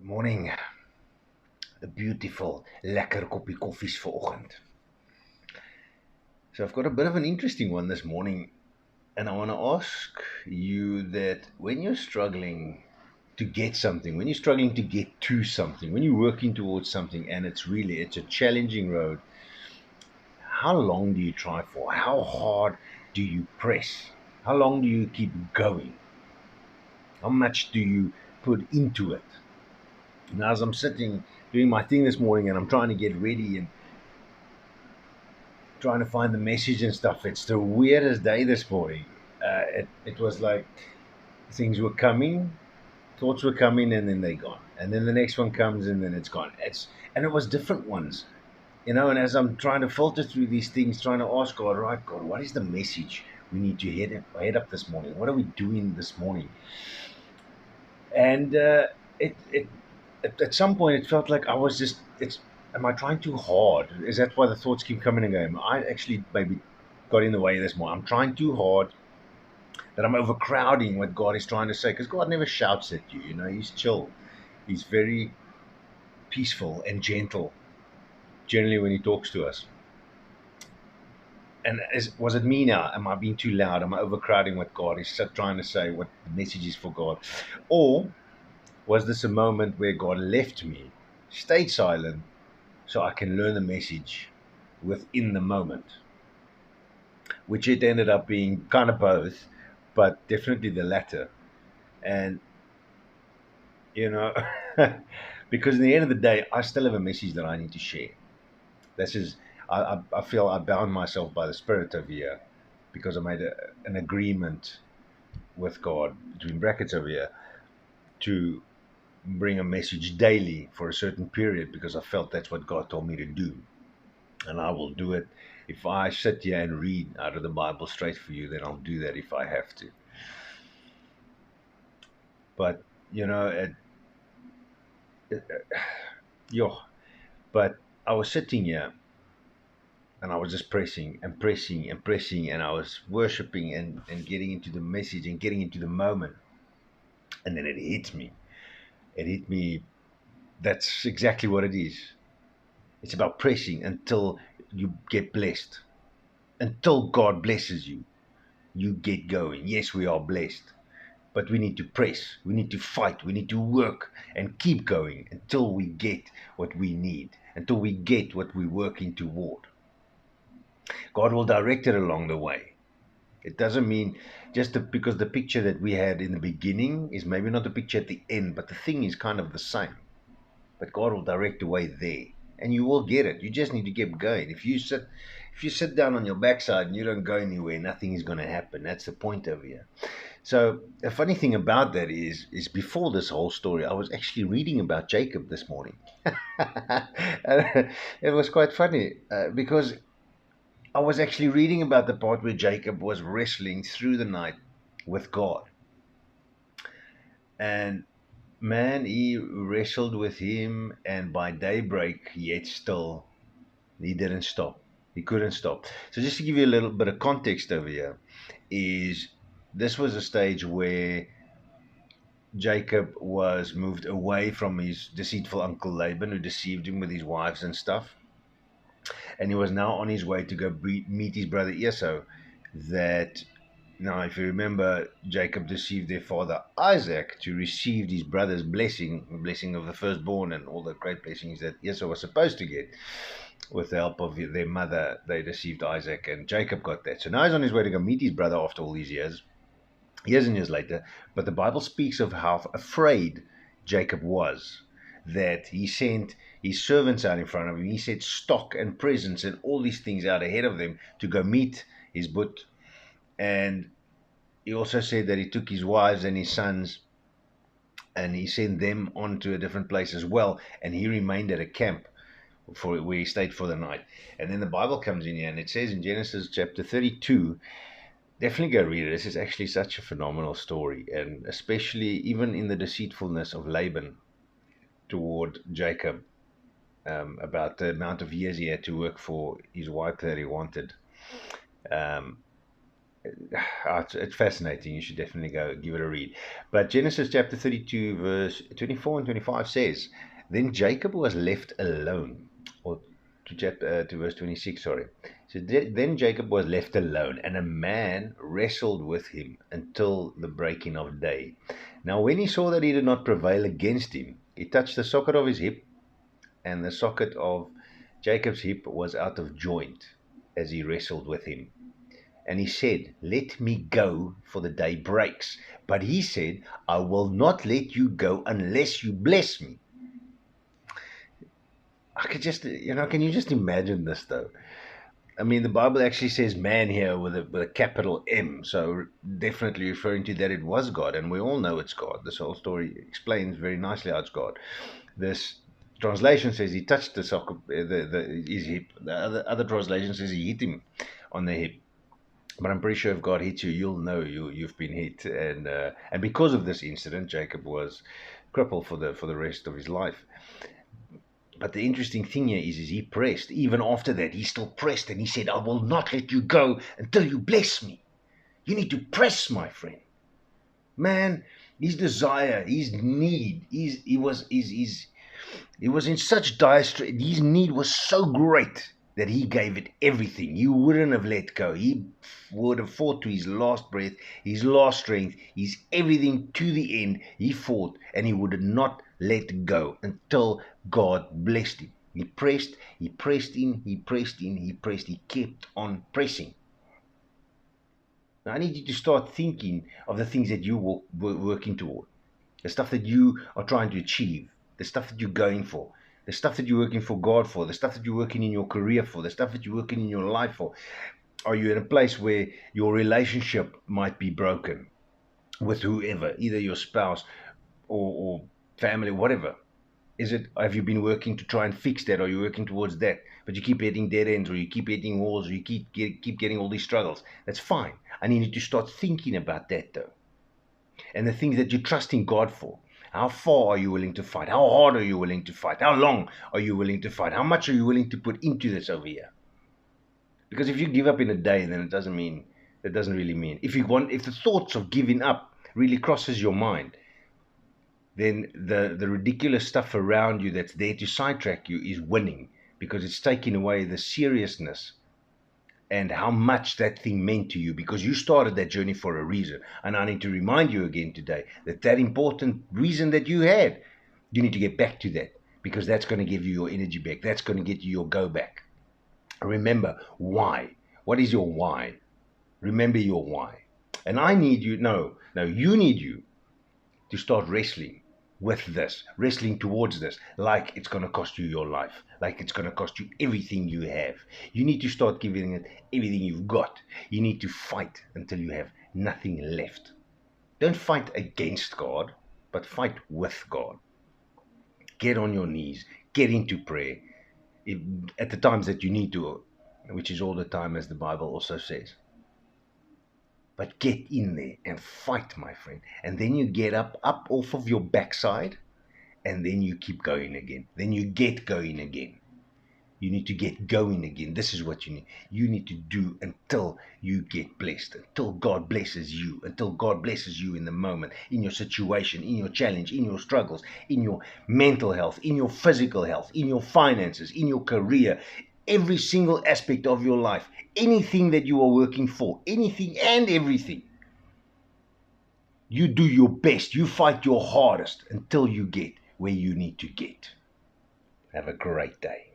Morning. 'n beautiful, lekker koppie koffies vanoggend. So I've got a bit of an interesting one this morning, and I want to ask you that when you're struggling to get something, when you're struggling to get to something, when you're working towards something and it's a challenging road, how long do you try for? How hard do you press? How long do you keep going? How much do you put into it? Now, as I'm sitting doing my thing this morning and I'm trying to get ready and trying to find the message and stuff. It's the weirdest day this morning. It was like things were coming, thoughts were coming, and then they're gone. And then the next one comes, and then it's gone. And it was different ones, And as I'm trying to filter through these things, trying to ask God, right, God, what is the message we need to head up this morning? What are we doing this morning? And it it at some point it felt like I was just it's am I trying too hard? Is that why the thoughts keep coming and going? I actually maybe got in the way this morning. I'm trying too hard, that I'm overcrowding what God is trying to say, because God never shouts at you. He's chill. He's very peaceful and gentle generally when he talks to us. And was it me now? Am I being too loud? Am I overcrowding what God is trying to say, what the message is for God? Or was this a moment where God left me, stayed silent, so I can learn the message within the moment? Which it ended up being kind of both, but definitely the latter. And, you know, because in the end of the day, I still have a message that I need to share. This is, I feel I bound myself by the Spirit over here because I made an agreement with God, between brackets over here, to bring a message daily for a certain period because I felt that's what God told me to do. And I will do it. If I sit here and read out of the Bible straight for you, then I'll do that if I have to. But, you know, yo, but I was sitting here and I was just pressing and pressing and pressing, and I was worshiping and getting into the message and getting into the moment. And then it hit me. It hit me. That's exactly what it is. It's about pressing until you get blessed. Until God blesses you, you get going. Yes, we are blessed, but we need to press. We need to fight. We need to work and keep going until we get what we need, until we get what we're working toward. God will direct it along the way. It doesn't mean because the picture that we had in the beginning is maybe not the picture at the end, but the thing is kind of the same. But God will direct the way there, and you will get it. You just need to keep going. If you sit down on your backside and you don't go anywhere, nothing is going to happen. That's the point over here. So the funny thing about that is before this whole story, I was actually reading about Jacob this morning. And it was quite funny because I was actually reading about the part where Jacob was wrestling through the night with God. And man, he wrestled with him, and by daybreak, yet still, he didn't stop. He couldn't stop. So, just to give you a little bit of context over here, is this was a stage where Jacob was moved away from his deceitful uncle Laban, who deceived him with his wives and stuff. And he was now on his way to go meet his brother Esau. That Now, if you remember, Jacob deceived their father Isaac to receive his brother's blessing, the blessing of the firstborn, and all the great blessings that Esau was supposed to get. With the help of their mother, they deceived Isaac, and Jacob got that. So now he's on his way to go meet his brother after all these years and years later. But the Bible speaks of how afraid Jacob was, that he sent his servants out in front of him. He said stock and presents and all these things out ahead of them to go meet his but. And he also said that he took his wives and his sons and he sent them on to a different place as well. And he remained at a camp for where he stayed for the night. And then the Bible comes in here and it says in Genesis chapter 32, definitely go read it. This is actually such a phenomenal story. And especially even in the deceitfulness of Laban toward Jacob, about the amount of years he had to work for his wife that he wanted. Um, It's fascinating. You should definitely go give it a read. But Genesis chapter 32, verse 24 and 25 says, Then Jacob was left alone. Or to verse 26, sorry. So then Jacob was left alone, and a man wrestled with him until the breaking of day. Now, when he saw that he did not prevail against him, he touched the socket of his hip, and the socket of Jacob's hip was out of joint as he wrestled with him. And he said, Let me go, for the day breaks. But he said, I will not let you go unless you bless me. I could just, can you just imagine this though? I mean, the Bible actually says man here with a capital M. So definitely referring to that it was God. And we all know it's God. This whole story explains very nicely how it's God. This translation says he touched the socket, his hip. The other translation says he hit him on the hip. But I'm pretty sure if God hits you, you'll know you've been hit, and because of this incident, Jacob was crippled for the rest of his life. But the interesting thing here is he pressed. Even after that, he still pressed, and he said, "I will not let you go until you bless me." You need to press, my friend. Man, his desire, his need, he was in such dire straits. His need was so great that he gave it everything. He wouldn't have let go. He would have fought to his last breath, his last strength, his everything to the end. He fought, and he would not let go until God blessed him. He pressed in, he pressed in, he kept on pressing. Now, I need you to start thinking of the things that you were working toward, the stuff that you are trying to achieve, the stuff that you're going for, the stuff that you're working for God for, the stuff that you're working in your career for, the stuff that you're working in your life for. Are you in a place where your relationship might be broken with whoever, either your spouse or family, whatever? Have you been working to try and fix that? Or are you working towards that, but you keep hitting dead ends, or you keep hitting walls, or you keep getting all these struggles? That's fine. I need you to start thinking about that though, and the things that you're trusting God for. How far are you willing to fight? How hard are you willing to fight? How long are you willing to fight? How much are you willing to put into this over here? Because if you give up in a day, then it doesn't really mean. If the thoughts of giving up really crosses your mind, then the ridiculous stuff around you that's there to sidetrack you is winning, because it's taking away the seriousness and how much that thing meant to you, because you started that journey for a reason. And I need to remind you again today that important reason that you had, you need to get back to that, because that's going to give you your energy back. That's going to get you your go back. Remember why. What is your why? Remember your why. And you need you to start wrestling with this, wrestling towards this, like it's going to cost you your life, like it's going to cost you everything you have. You need to start giving it everything you've got. You need to fight until you have nothing left. Don't fight against God, but fight with God. Get on your knees, get into prayer at the times that you need to, which is all the time, as the Bible also says. But get in there and fight, my friend. And then you get up off of your backside, and then you keep going again. Then you get going again. You need to get going again. This is what you need. You need to do until you get blessed, until God blesses you, until God blesses you in the moment, in your situation, in your challenge, in your struggles, in your mental health, in your physical health, in your finances, in your career, every single aspect of your life. Anything that you are working for, anything and everything, you do your best, you fight your hardest until you get where you need to get. Have a great day.